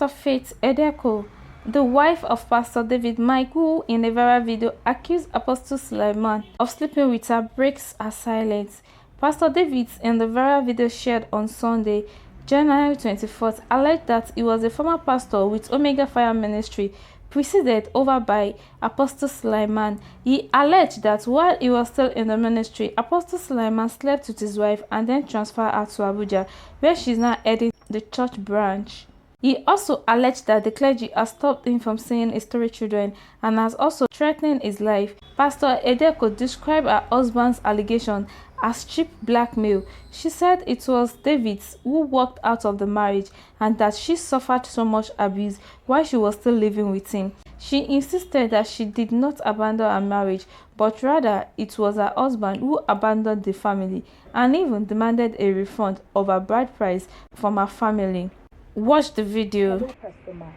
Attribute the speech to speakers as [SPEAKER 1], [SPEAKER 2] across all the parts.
[SPEAKER 1] Pastor Faith Edeko, the wife of Pastor David Mike, who in a viral video accused Apostle Suleiman of sleeping with her, breaks her silence. Pastor David, in the viral video shared on Sunday, January 24th, alleged that he was a former pastor with Omega Fire Ministry, preceded over by Apostle Suleiman. He alleged that while he was still in the ministry, Apostle Suleiman slept with his wife and then transferred her to Abuja, where she is now heading the church branch. He also alleged that the clergy has stopped him from seeing his 3 children and has also threatened his life. Pastor Edeko described her husband's allegation as cheap blackmail. She said it was David who walked out of the marriage and that she suffered so much abuse while she was still living with him. She insisted that she did not abandon her marriage, but rather it was her husband who abandoned the family and even demanded a refund of her bride price from her family. Watch the video.
[SPEAKER 2] Hello, Pastor Mike.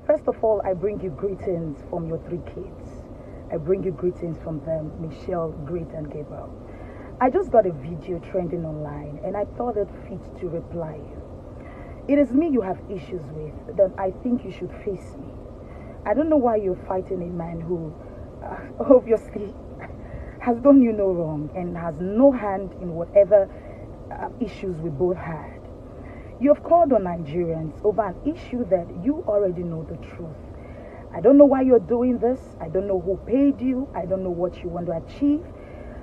[SPEAKER 2] First of all, I bring you greetings from your 3 kids. I bring you greetings from them, Michelle, Great, and Gabriel. I just got a video trending online and I thought it fit to reply you. It is me you have issues with, then I think you should face me. I don't know why you're fighting a man who obviously has done you no wrong and has no hand in whatever issues we both had. You have called on Nigerians over an issue that you already know the truth. I don't know why you're doing this. I don't know who paid you. I don't know what you want to achieve.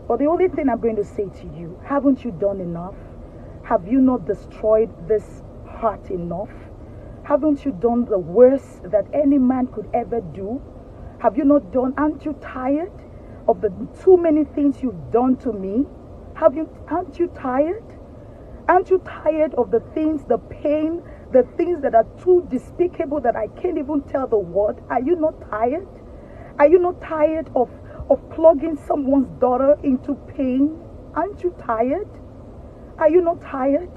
[SPEAKER 2] But the only thing I'm going to say to you, haven't you done enough? Have you not destroyed this heart enough? Haven't you done the worst that any man could ever do? Have you not done? Aren't you tired of the too many things you've done to me? Aren't you tired? Aren't you tired of the things, the pain, the things that are too despicable that I can't even tell the word? Are you not tired? Are you not tired of plugging someone's daughter into pain? Aren't you tired? Are you not tired?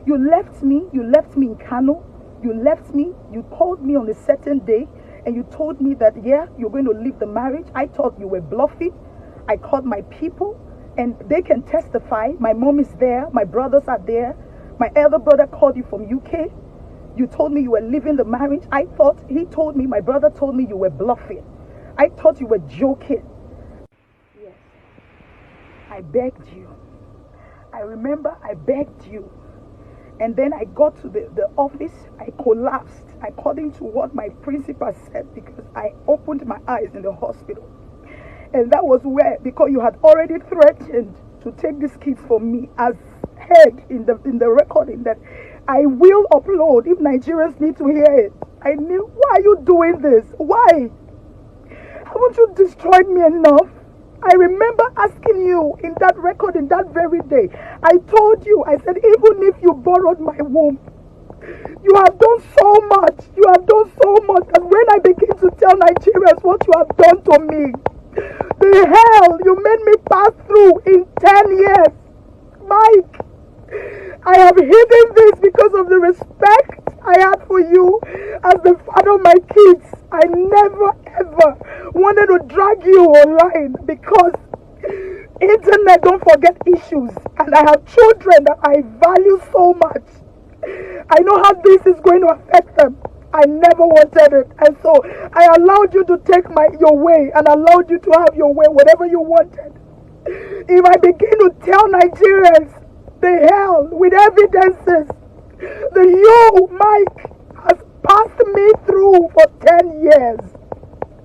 [SPEAKER 2] You left me in Kano. You left me, you called me on a certain day and you told me that, yeah, you're going to leave the marriage. I thought you were bluffing. I called my people and they can testify. My mom is there. My brothers are there. My elder brother called you from UK. You told me you were leaving the marriage. My brother told me you were bluffing. I thought you were joking. Yes, I begged you. I remember I begged you. And then I got to the office. I collapsed according to what my principal said because I opened my eyes in the hospital. And that was where, because you had already threatened to take these kids from me as heard in the recording that I will upload if Nigerians need to hear it. I knew, why are you doing this? Why? Haven't you destroyed me enough? I remember asking you in that record, in that very day, I told you, I said, even if you borrowed my womb, you have done so much. You have done so much. And when I begin to tell Nigerians what you have done to me, the hell you made me pass through in 10 years. Mike, I have hidden this because of the respect I had for you as the father of my kids. I never ever wanted to drag you online because internet don't forget issues and I have children that I value so much. I know how this is going to affect them. I never wanted it, and so I allowed you to take your way and allowed you to have your way, whatever you wanted. If I begin to tell Nigerians the hell with evidences that you, Mike, has passed me through for 10 years,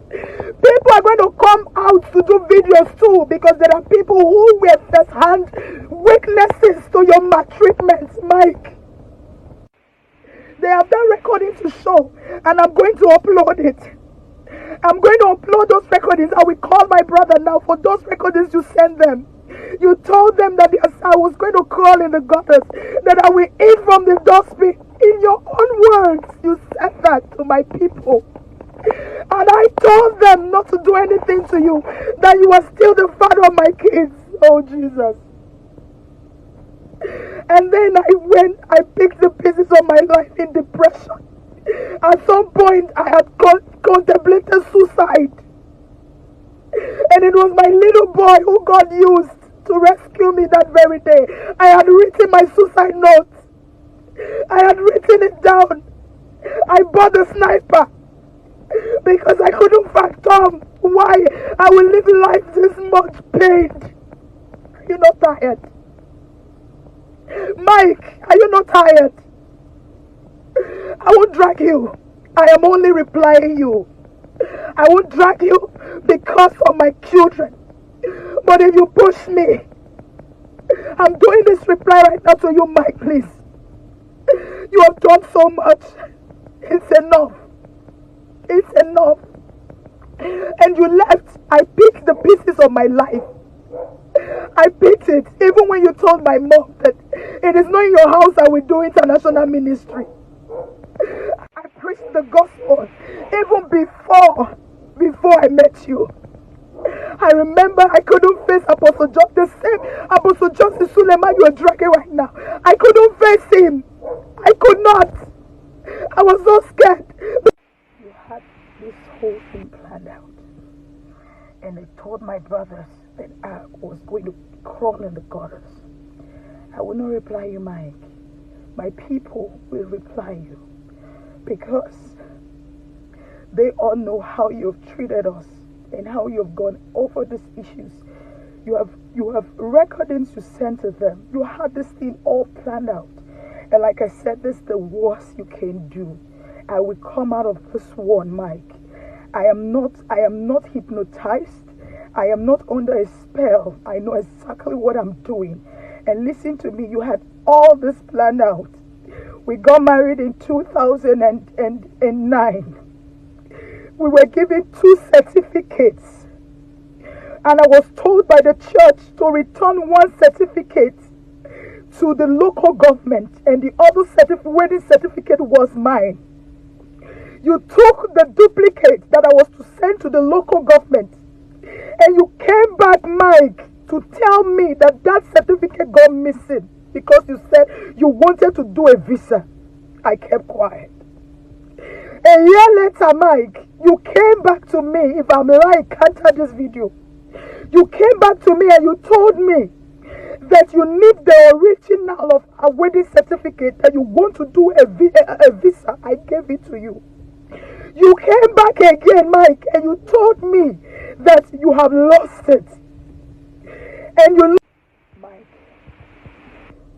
[SPEAKER 2] people are going to come out to do videos too because there are people who were first-hand witnesses to your maltreatment, Mike. They have that recording to show, and I'm going to upload it. I'm going to upload those recordings. I will call my brother now for those recordings you send them. You told them that I was going to crawl in the gutters, that I will eat from the dustbin. In your own words, you said that to my people. And I told them not to do anything to you, that you are still the father of my kids. Oh, Jesus. And then I picked the pieces of my life in depression. At some point, I had contemplated suicide. And it was my little boy who God used to rescue me that very day. I had written my suicide note. I had written it down. I bought the sniper because I couldn't fathom why I will live life this much pain. Are you not tired? Mike, are you not tired? I won't drag you. I am only replying you. I won't drag you because of my children. But if you push me, I'm doing this reply right now to you, Mike, please. You have done so much. It's enough. It's enough. And you left. I picked the pieces of my life. I picked it. Even when you told my mom that it is not in your house I will do international ministry. I preached the gospel even before I met you. I remember I couldn't face Apostle John, the same Apostle John Suleiman you are dragging right now. I couldn't face him. I could not. I was so scared. You had this whole thing planned out. And I told my brothers that I was going to crawl in the gutters. I will not reply you, Mike. My people will reply you. Because they all know how you've treated us and how you've gone over these issues. You have recordings you sent to them. You had this thing all planned out. And like I said, this is the worst you can do. I will come out of this one, Mike. I am not hypnotized. I am not under a spell. I know exactly what I'm doing. And listen to me, you had all this planned out. We got married in 2009. We were given 2 certificates. And I was told by the church to return 1 certificate to the local government. And the other wedding certificate was mine. You took the duplicate that I was to send to the local government. And you came back, Mike, to tell me that that certificate got missing because you said you wanted to do a visa. I kept quiet. A year later, Mike, you came back to me. If I'm lying, counter this video. You came back to me and you told me that you need the original of a wedding certificate, that you want to do a visa. I gave it to you. You came back again, Mike, and you told me that you have lost it. And you... Mike,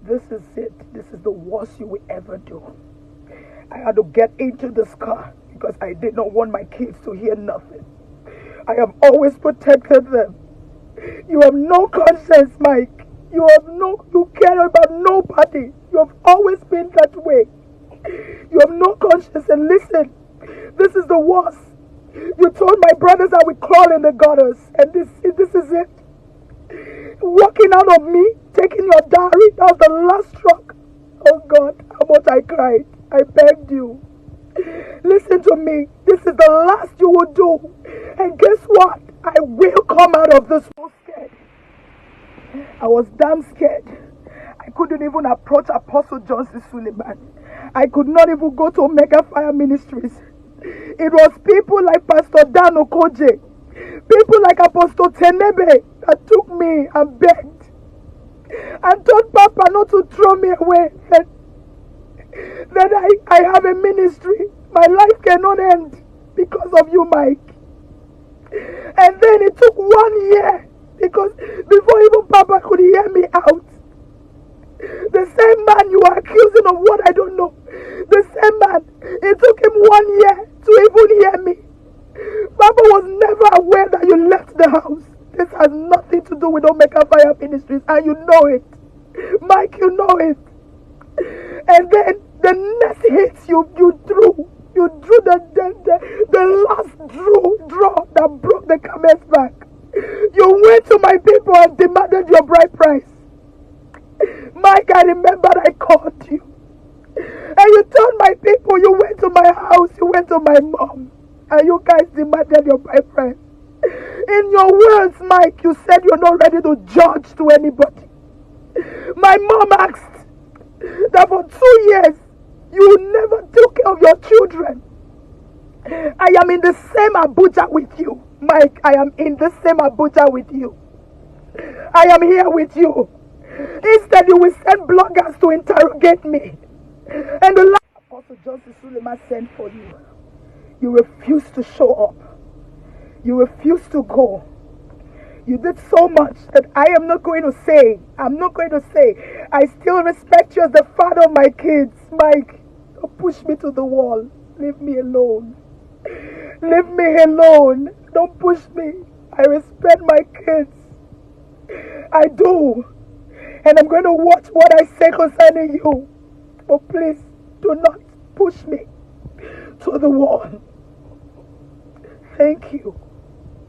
[SPEAKER 2] this is it. This is the worst you will ever do. I had to get into this car because I did not want my kids to hear nothing. I have always protected them. You have no conscience, Mike. You care about nobody. You have always been that way. You have no conscience. And listen, this is the worst. You told my brothers I would crawl in the gutters. And this is it. Walking out of me, taking your diary, that was the last struck. Oh God, how much I cried. I begged you. Listen to me. This is the last you will do. And guess what? I will come out of this so scared. I was damn scared. I couldn't even approach Apostle Johnson Suleiman. I could not even go to Omega Fire Ministries. It was people like Pastor Dan Okoje, people like Apostle Tenebe that took me and begged and told Papa not to throw me away. That I have a ministry. My life cannot end because of you, Mike. And then it took 1 year because before even Papa could hear me out, the same man you are accusing of what I don't know, the same man, it took him 1 year to even hear me. Papa was never aware that you left the house. This has nothing to do with Omega Fire Ministries, and you know it. Mike, you know it. And then the next hits you drew the last draw that broke the camel's back. You went to my people and demanded your bride price. Mike, I remember I called you. And you told my people, you went to my house, you went to my mom, and you guys demanded your bride price. In your words, Mike, you said you're not ready to judge to anybody. My mom asked that for 2 years, you never took care of your children. I am in the same Abuja with you. Mike, I am in the same Abuja with you. I am here with you. Instead, you will send bloggers to interrogate me. And the last Apostle Johnson Suleiman sent for you. You refused to show up. You refused to go. You did so much that I am not going to say. I'm not going to say. I still respect you as the father of my kids. Mike, don't push me to the wall. Leave me alone. Leave me alone. Don't push me. I respect my kids. I do. And I'm going to watch what I say concerning you. But please, do not push me to the wall. Thank you.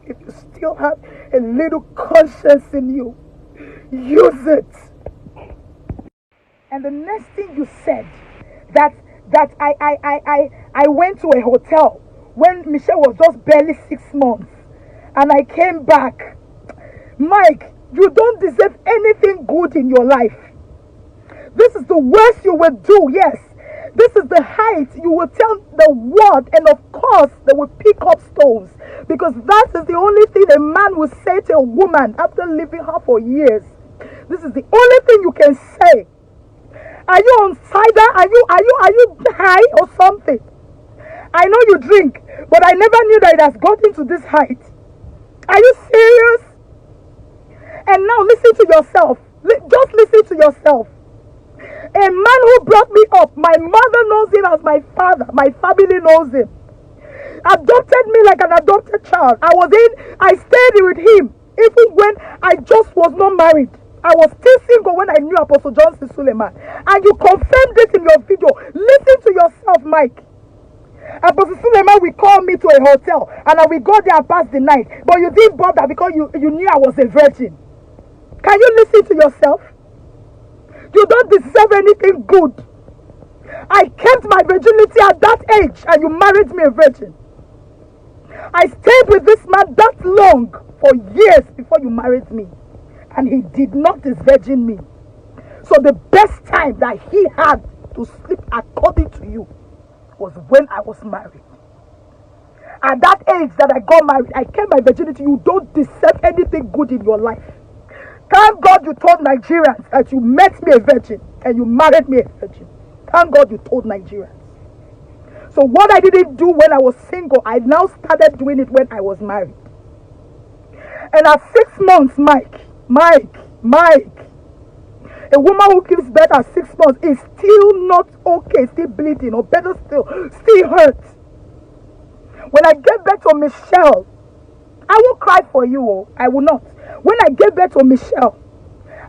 [SPEAKER 2] If you still have a little conscience in you, use it. And the next thing you said, that I went to a hotel when Michelle was just barely 6 months, and I came back. Mike, you don't deserve anything good in your life. This is the worst you will do, yes. This is the height you will tell the world, and of course they will pick up stones, because that is the only thing a man will say to a woman after leaving her for years. This is the only thing you can say. Are you on cider? Are you high or something? I know you drink, but I never knew that it has gotten to this height. Are you serious? And now listen to yourself. Just listen to yourself. A man who brought me up, my mother knows him as my father. My family knows him. Adopted me like an adopted child. I stayed with him even when I just was not married. I was still single when I knew Apostle Johnson Suleiman. And you confirmed it in your video. Listen to yourself, Mike. Apostle Suleiman will call me to a hotel and I will go there and pass the night. But you didn't bother because you knew I was a virgin. Can you listen to yourself? You don't deserve anything good. I kept my virginity at that age and you married me a virgin. I stayed with this man that long for years before you married me. And he did not disvirgin me. So the best time that he had to sleep according to you was when I was married. At that age that I got married, I kept my virginity. You don't deserve anything good in your life. Thank God you told Nigerians that you met me a virgin and you married me a virgin. Thank God you told Nigerians. So what I didn't do when I was single, I now started doing it when I was married. And at 6 months, Mike, a woman who gives birth at 6 months is still not okay, still bleeding, or better still hurt. When I gave birth to Michelle, I won't cry for you, oh, I will not. When I gave birth to Michelle,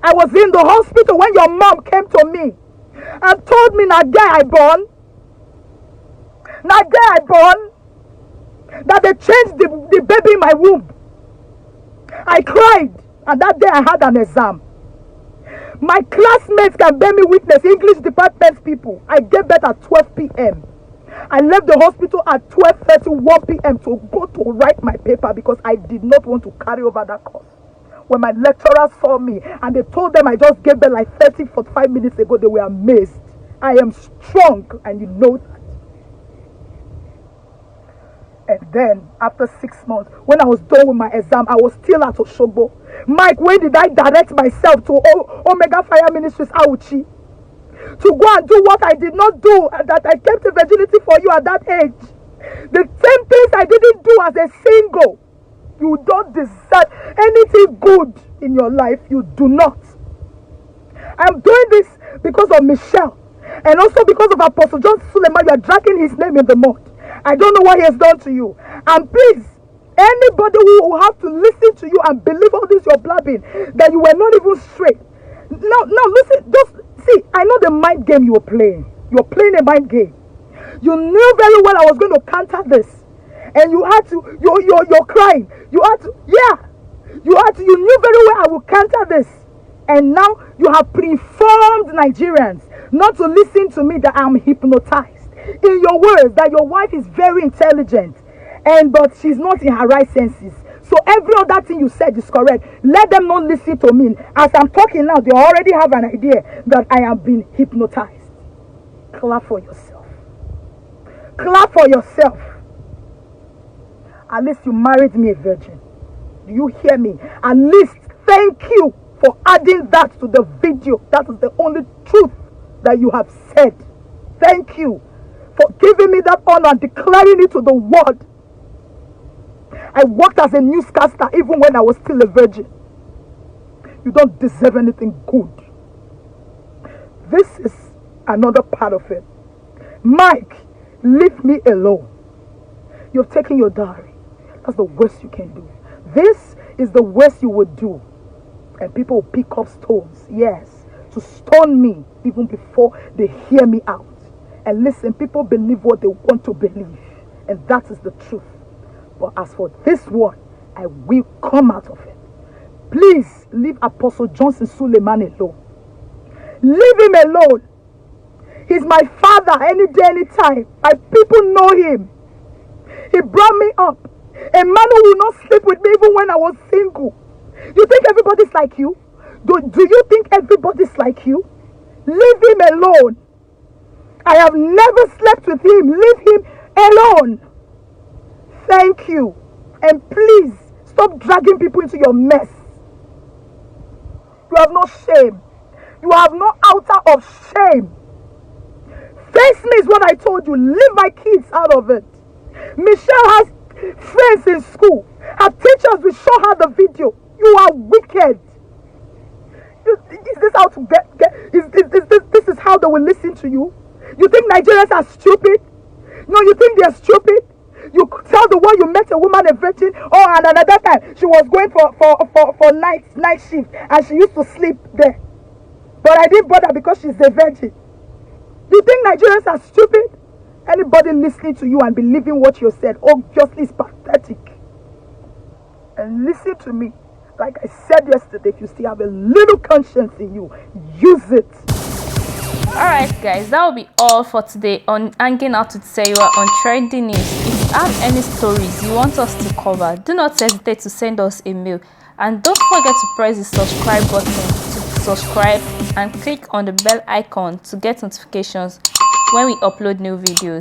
[SPEAKER 2] I was in the hospital when your mom came to me and told me, that they changed the baby in my womb. I cried, and that day I had an exam. My classmates can bear me witness, English department people. I gave birth at 12 p.m. I left the hospital at 12:31 p.m. to go to write my paper because I did not want to carry over that course. When my lecturers saw me and they told them I just gave birth like 45 minutes ago, they were amazed. I am strong, and you know that. And then, after 6 months, when I was done with my exam, I was still at Oshogbo. Mike, when did I direct myself to Omega Fire Ministries, Auchi? To go and do what I did not do, that I kept a virginity for you at that age. The same things I didn't do as a single. You don't deserve anything good in your life. You do not. I'm doing this because of Michelle. And also because of Apostle John Suleiman. You are dragging his name in the mud. I don't know what he has done to you. And please, anybody who will have to listen to you and believe all this you're blabbing, that you were not even straight. Now listen, just see, I know the mind game you were playing. You're playing a mind game. You knew very well I was going to counter this. And you had to, you're crying. You knew very well I would counter this. And now you have pre-informed Nigerians not to listen to me, that I'm hypnotized. In your words, that your wife is very intelligent, but she's not in her right senses. So every other thing you said is correct. Let them not listen to me. As I'm talking now, they already have an idea that I am being hypnotized. Clap for yourself. Clap for yourself. At least you married me a virgin. Do you hear me? At least thank you for adding that to the video. That is the only truth that you have said. Thank you. for giving me that honor and declaring it to the world. I worked as a newscaster even when I was still a virgin. You don't deserve anything good. This is another part of it. Mike, leave me alone. You've taken your diary. That's the worst you can do. This is the worst you would do. And people will pick up stones, yes, to stone me even before they hear me out. And listen, people believe what they want to believe. And that is the truth. But as for this one, I will come out of it. Please leave Apostle Johnson Suleiman alone. Leave him alone. He's my father any day, any time. My people know him. He brought me up. A man who will not sleep with me even when I was single. You think everybody's like you? Do you think everybody's like you? Leave him alone. I have never slept with him. Leave him alone. Thank you. And please, stop dragging people into your mess. You have no shame. You have no outer of shame. Face me is what I told you. Leave my kids out of it. Michelle has friends in school. Her teachers will show her the video. You are wicked. Is this how to this is how they will listen to you? You think Nigerians are stupid? No, you think they're stupid? You tell the one you met a woman a virgin. Oh, and another time she was going for night shift and she used to sleep there. But I didn't bother because she's a virgin. You think Nigerians are stupid? Anybody listening to you and believing what you said obviously is pathetic. And listen to me. Like I said yesterday, if you still have a little conscience in you, use it.
[SPEAKER 1] Alright guys, that will be all for today on Hanging Out with Seyiwa on Trending News. If you have any stories you want us to cover, do not hesitate to send us a mail. And don't forget to press the subscribe button to subscribe and click on the bell icon to get notifications when we upload new videos.